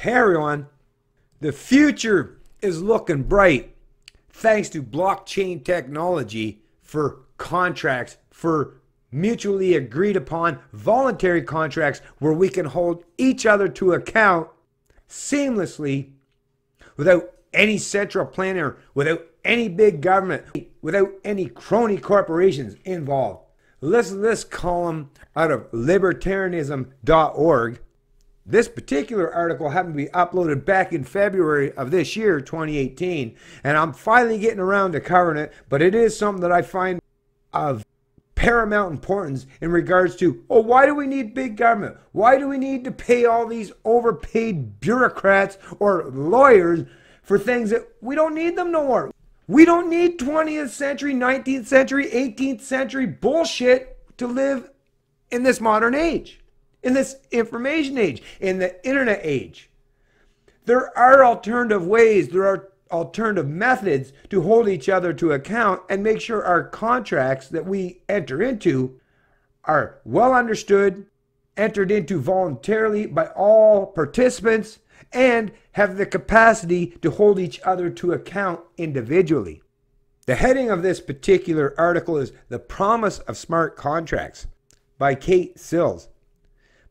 Hey everyone, the future is looking bright thanks to blockchain technology for contracts, for mutually agreed upon voluntary contracts where we can hold each other to account seamlessly without any central planner, without any big government, without any crony corporations involved. Listen to this column out of Libertarianism.org. This particular article happened to be uploaded back in February of this year, 2018, and I'm finally getting around to covering it, but it is something that I find of paramount importance in regards to, why do we need big government? Why do we need to pay all these overpaid bureaucrats or lawyers for things that we don't need them no more? We don't need 20th century, 19th century, 18th century bullshit to live in this modern age, in this information age, in the internet age. There are alternative ways, there are alternative methods to hold each other to account and make sure our contracts that we enter into are well understood, entered into voluntarily by all participants, and have the capacity to hold each other to account individually. The heading of this particular article is The Promise of Smart Contracts by Kate Sills.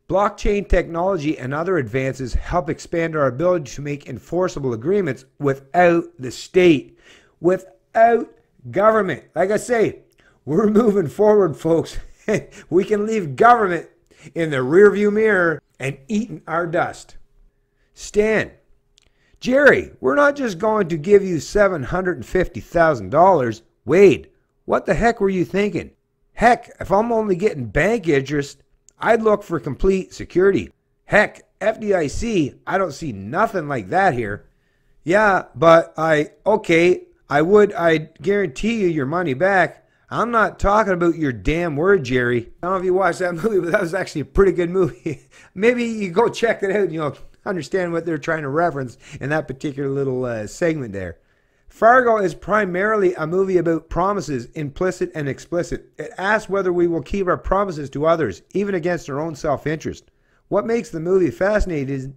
Blockchain technology and other advances help expand our ability to make enforceable agreements without the state, without government. Like I say, we're moving forward, folks. We can leave government in the rearview mirror and eating our dust. Stan, Jerry, we're not just going to give you $750,000. Wade, what the heck were you thinking? Heck, if I'm only getting bank interest, I'd look for complete security. Heck, FDIC, I don't see nothing like that here. Yeah, but I'd guarantee you your money back. I'm not talking about your damn word, Jerry. I don't know if you watched that movie, but that was actually a pretty good movie. Maybe you go check it out and you'll understand what they're trying to reference in that particular little segment there. Fargo is primarily a movie about promises, implicit and explicit. It asks whether we will keep our promises to others, even against our own self-interest. What makes the movie fascinating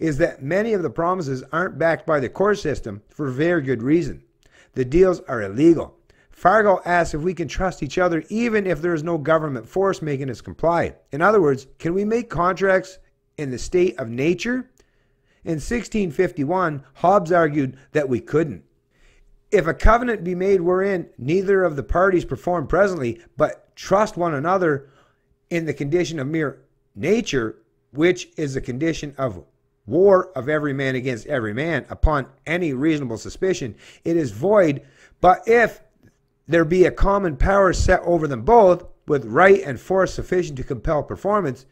is that many of the promises aren't backed by the court system for very good reason. The deals are illegal. Fargo asks if we can trust each other even if there is no government force making us comply. In other words, can we make contracts in the state of nature? In 1651, Hobbes argued that we couldn't. If a covenant be made wherein neither of the parties perform presently, but trust one another in the condition of mere nature, which is the condition of war of every man against every man upon any reasonable suspicion, it is void. But if there be a common power set over them both, with right and force sufficient to compel performance,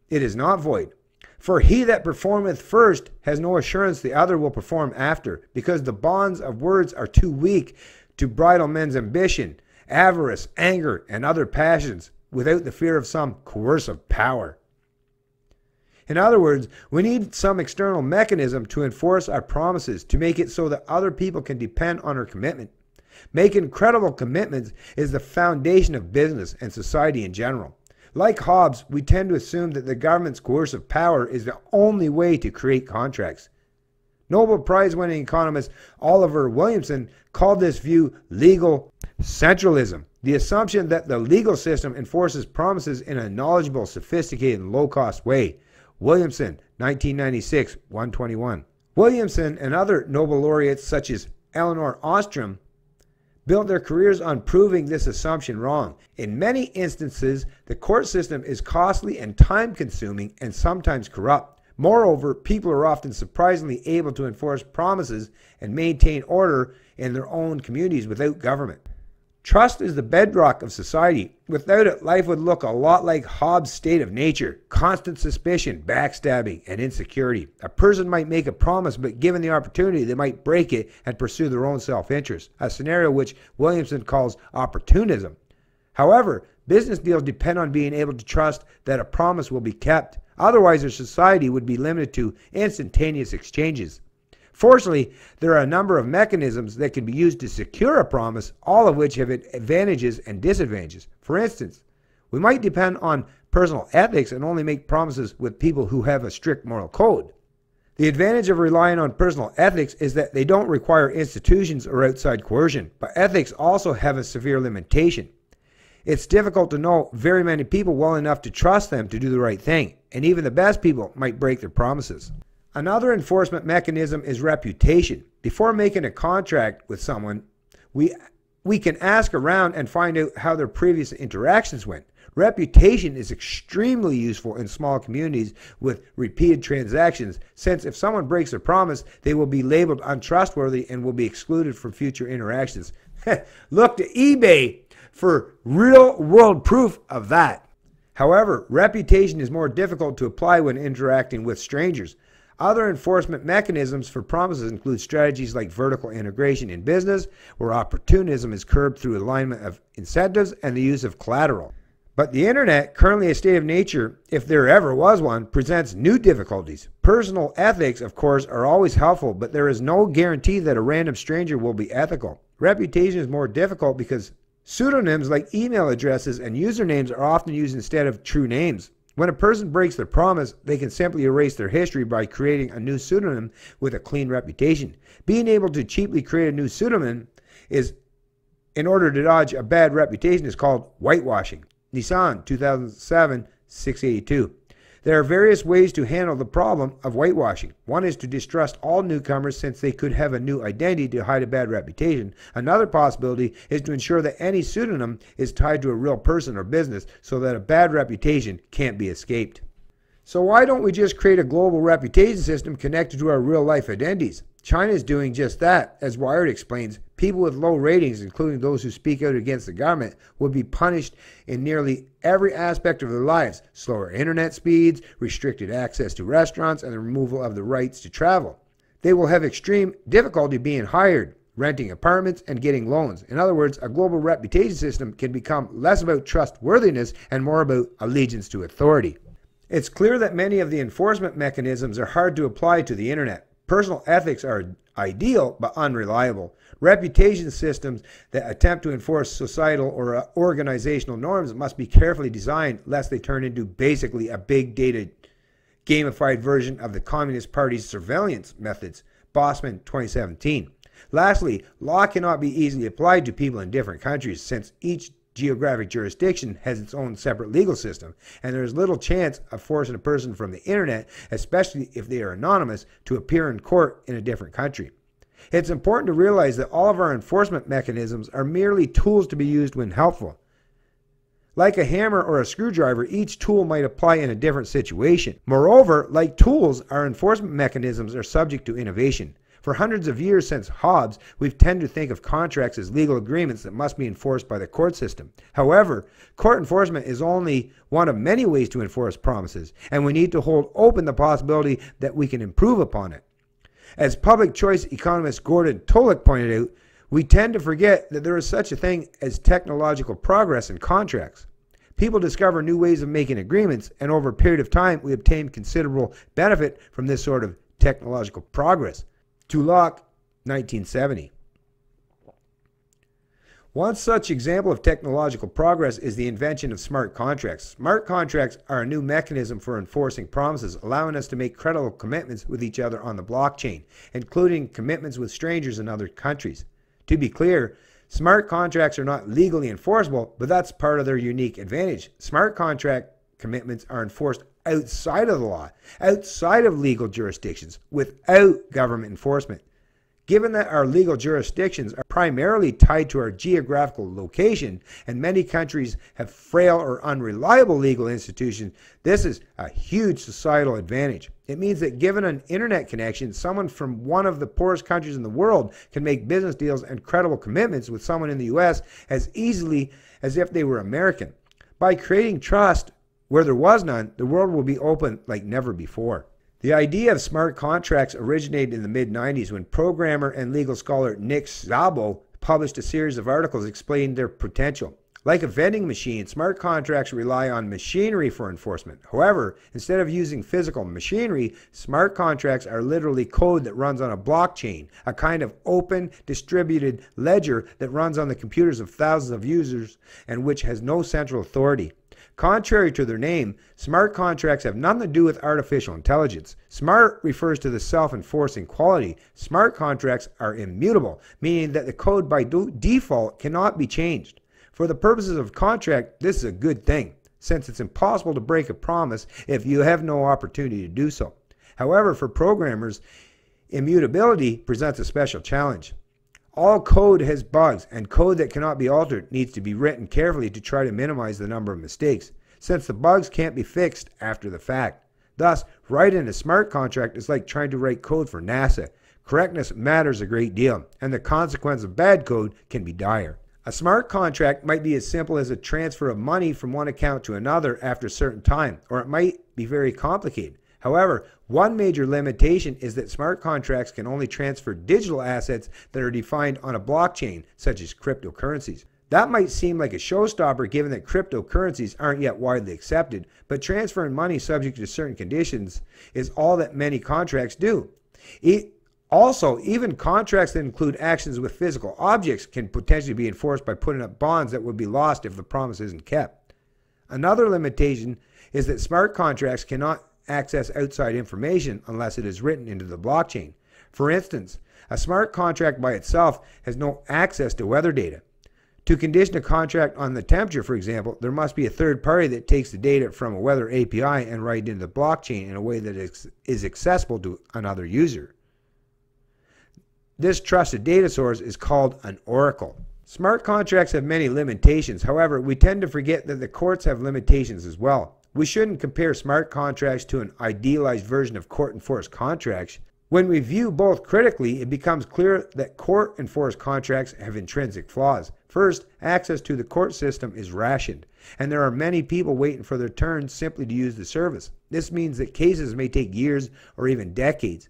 it is not void. For he that performeth first has no assurance the other will perform after, because the bonds of words are too weak to bridle men's ambition, avarice, anger, and other passions, without the fear of some coercive power. In other words, we need some external mechanism to enforce our promises, to make it so that other people can depend on our commitment. Making credible commitments is the foundation of business and society in general. Like Hobbes, we tend to assume that the government's coercive power is the only way to create contracts. Nobel Prize-winning economist Oliver Williamson called this view legal centralism, the assumption that the legal system enforces promises in a knowledgeable, sophisticated, and low-cost way. Williamson, 1996, 121. Williamson and other Nobel laureates such as Elinor Ostrom built their careers on proving this assumption wrong. In many instances, the court system is costly and time-consuming and sometimes corrupt. Moreover, people are often surprisingly able to enforce promises and maintain order in their own communities without government. Trust is the bedrock of society. Without it, life would look a lot like Hobbes' state of nature. Constant suspicion, backstabbing, and insecurity. A person might make a promise, but given the opportunity, they might break it and pursue their own self-interest, a scenario which Williamson calls opportunism. However, business deals depend on being able to trust that a promise will be kept. Otherwise, our society would be limited to instantaneous exchanges. Fortunately, there are a number of mechanisms that can be used to secure a promise, all of which have advantages and disadvantages. For instance, we might depend on personal ethics and only make promises with people who have a strict moral code. The advantage of relying on personal ethics is that they don't require institutions or outside coercion, but ethics also have a severe limitation. It's difficult to know very many people well enough to trust them to do the right thing, and even the best people might break their promises. Another enforcement mechanism is reputation. Before making a contract with someone, we can ask around and find out how their previous interactions went. Reputation is extremely useful in small communities with repeated transactions, since if someone breaks a promise, they will be labeled untrustworthy and will be excluded from future interactions. Look to eBay for real-world proof of that. However, reputation is more difficult to apply when interacting with strangers. Other enforcement mechanisms for promises include strategies like vertical integration in business, where opportunism is curbed through alignment of incentives and the use of collateral. But the internet, currently a state of nature, if there ever was one, presents new difficulties. Personal ethics, of course, are always helpful, but there is no guarantee that a random stranger will be ethical. Reputation is more difficult because pseudonyms like email addresses and usernames are often used instead of true names. When a person breaks their promise, they can simply erase their history by creating a new pseudonym with a clean reputation. Being able to cheaply create a new pseudonym in order to dodge a bad reputation is called whitewashing. Nissan, 2007, 682. There are various ways to handle the problem of whitewashing. One is to distrust all newcomers since they could have a new identity to hide a bad reputation. Another possibility is to ensure that any pseudonym is tied to a real person or business so that a bad reputation can't be escaped. So why don't we just create a global reputation system connected to our real-life identities? China is doing just that. As Wired explains, people with low ratings, including those who speak out against the government, will be punished in nearly every aspect of their lives. Slower internet speeds, restricted access to restaurants, and the removal of the rights to travel. They will have extreme difficulty being hired, renting apartments, and getting loans. In other words, a global reputation system can become less about trustworthiness and more about allegiance to authority. It's clear that many of the enforcement mechanisms are hard to apply to the internet. Personal ethics are ideal but unreliable. Reputation systems that attempt to enforce societal or organizational norms must be carefully designed lest they turn into basically a big data gamified version of the Communist Party's surveillance methods. Bossman, 2017. Lastly, law cannot be easily applied to people in different countries since each geographic jurisdiction has its own separate legal system, and there is little chance of forcing a person from the internet, especially if they are anonymous, to appear in court in a different country. It's important to realize that all of our enforcement mechanisms are merely tools to be used when helpful. Like a hammer or a screwdriver, each tool might apply in a different situation. Moreover, like tools, our enforcement mechanisms are subject to innovation. For hundreds of years since Hobbes, we've tended to think of contracts as legal agreements that must be enforced by the court system. However, court enforcement is only one of many ways to enforce promises, and we need to hold open the possibility that we can improve upon it. As public choice economist Gordon Tullock pointed out, we tend to forget that there is such a thing as technological progress in contracts. People discover new ways of making agreements, and over a period of time, we obtain considerable benefit from this sort of technological progress. Tullock, 1970. One such example of technological progress is the invention of smart contracts. Smart contracts are a new mechanism for enforcing promises, allowing us to make credible commitments with each other on the blockchain, including commitments with strangers in other countries. To be clear, smart contracts are not legally enforceable, but that's part of their unique advantage. Smart contract commitments are enforced outside of the law, outside of legal jurisdictions, without government enforcement. Given that our legal jurisdictions are primarily tied to our geographical location, and many countries have frail or unreliable legal institutions, this is a huge societal advantage. It means that given an internet connection, someone from one of the poorest countries in the world can make business deals and credible commitments with someone in the U.S. as easily as if they were American. By creating trust where there was none, the world will be open like never before. The idea of smart contracts originated in the mid-90s when programmer and legal scholar Nick Szabo published a series of articles explaining their potential. Like a vending machine, smart contracts rely on machinery for enforcement. However, instead of using physical machinery, smart contracts are literally code that runs on a blockchain, a kind of open, distributed ledger that runs on the computers of thousands of users and which has no central authority. Contrary to their name, smart contracts have nothing to do with artificial intelligence. Smart refers to the self-enforcing quality. Smart contracts are immutable, meaning that the code by default cannot be changed. For the purposes of contract, this is a good thing, since it's impossible to break a promise if you have no opportunity to do so. However, for programmers, immutability presents a special challenge. All code has bugs, and code that cannot be altered needs to be written carefully to try to minimize the number of mistakes, since the bugs can't be fixed after the fact. Thus, writing a smart contract is like trying to write code for NASA. Correctness matters a great deal, and the consequence of bad code can be dire. A smart contract might be as simple as a transfer of money from one account to another after a certain time, or it might be very complicated. However, one major limitation is that smart contracts can only transfer digital assets that are defined on a blockchain, such as cryptocurrencies. That might seem like a showstopper given that cryptocurrencies aren't yet widely accepted, but transferring money subject to certain conditions is all that many contracts do. Also, even contracts that include actions with physical objects can potentially be enforced by putting up bonds that would be lost if the promise isn't kept. Another limitation is that smart contracts cannot access outside information unless it is written into the blockchain. For instance, a smart contract by itself has no access to weather data. To condition a contract on the temperature, for example, there must be a third party that takes the data from a weather API and write it into the blockchain in a way that is accessible to another user. This trusted data source is called an oracle. Smart contracts have many limitations. However, we tend to forget that the courts have limitations as well. We shouldn't compare smart contracts to an idealized version of court-enforced contracts. When we view both critically, it becomes clear that court-enforced contracts have intrinsic flaws. First, access to the court system is rationed, and there are many people waiting for their turn simply to use the service. This means that cases may take years or even decades.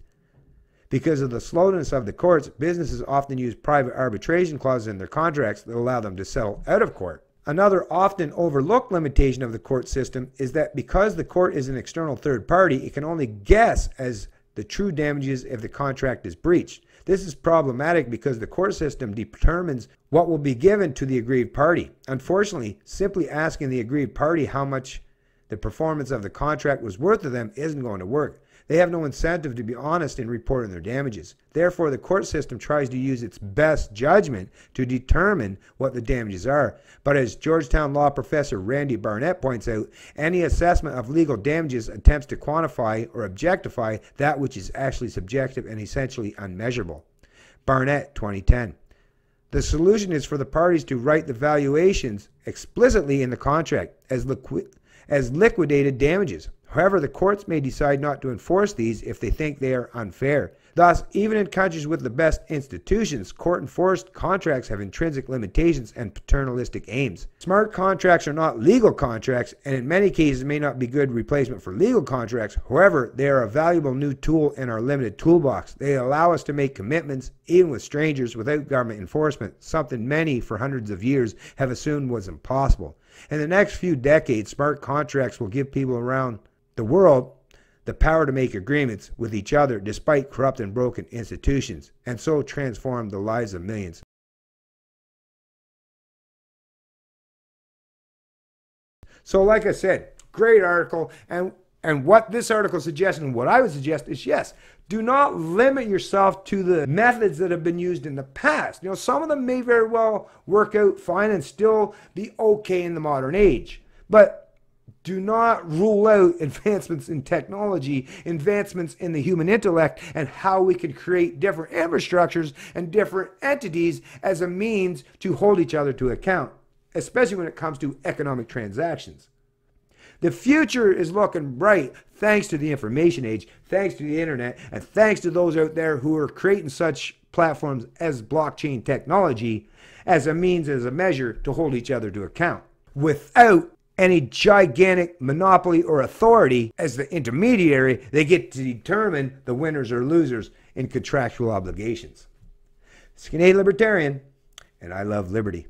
Because of the slowness of the courts, businesses often use private arbitration clauses in their contracts that allow them to settle out of court. Another often overlooked limitation of the court system is that because the court is an external third party, it can only guess as the true damages if the contract is breached. This is problematic because the court system determines what will be given to the aggrieved party. Unfortunately, simply asking the aggrieved party how much the performance of the contract was worth to them isn't going to work. They have no incentive to be honest in reporting their damages. Therefore, the court system tries to use its best judgment to determine what the damages are. But as Georgetown law professor Randy Barnett points out, any assessment of legal damages attempts to quantify or objectify that which is actually subjective and essentially unmeasurable. Barnett, 2010. The solution is for the parties to write the valuations explicitly in the contract as liquidated damages. However, the courts may decide not to enforce these if they think they are unfair. Thus, even in countries with the best institutions, court-enforced contracts have intrinsic limitations and paternalistic aims. Smart contracts are not legal contracts, and in many cases may not be good replacement for legal contracts. However, they are a valuable new tool in our limited toolbox. They allow us to make commitments, even with strangers, without government enforcement, something many for hundreds of years have assumed was impossible. In the next few decades, smart contracts will give people around the world the power to make agreements with each other despite corrupt and broken institutions, and so transform the lives of millions. So like I said, great article, and what this article suggests and what I would suggest is, yes, do not limit yourself to the methods that have been used in the past. You know, some of them may very well work out fine and still be okay in the modern age, but do not rule out advancements in technology, advancements in the human intellect, and how we can create different infrastructures and different entities as a means to hold each other to account, especially when it comes to economic transactions. The future is looking bright thanks to the information age, thanks to the internet, and thanks to those out there who are creating such platforms as blockchain technology as a means, as a measure to hold each other to account without any gigantic monopoly or authority as the intermediary. They get to determine the winners or losers in contractual obligations. It's Canadian Libertarian, and I love liberty.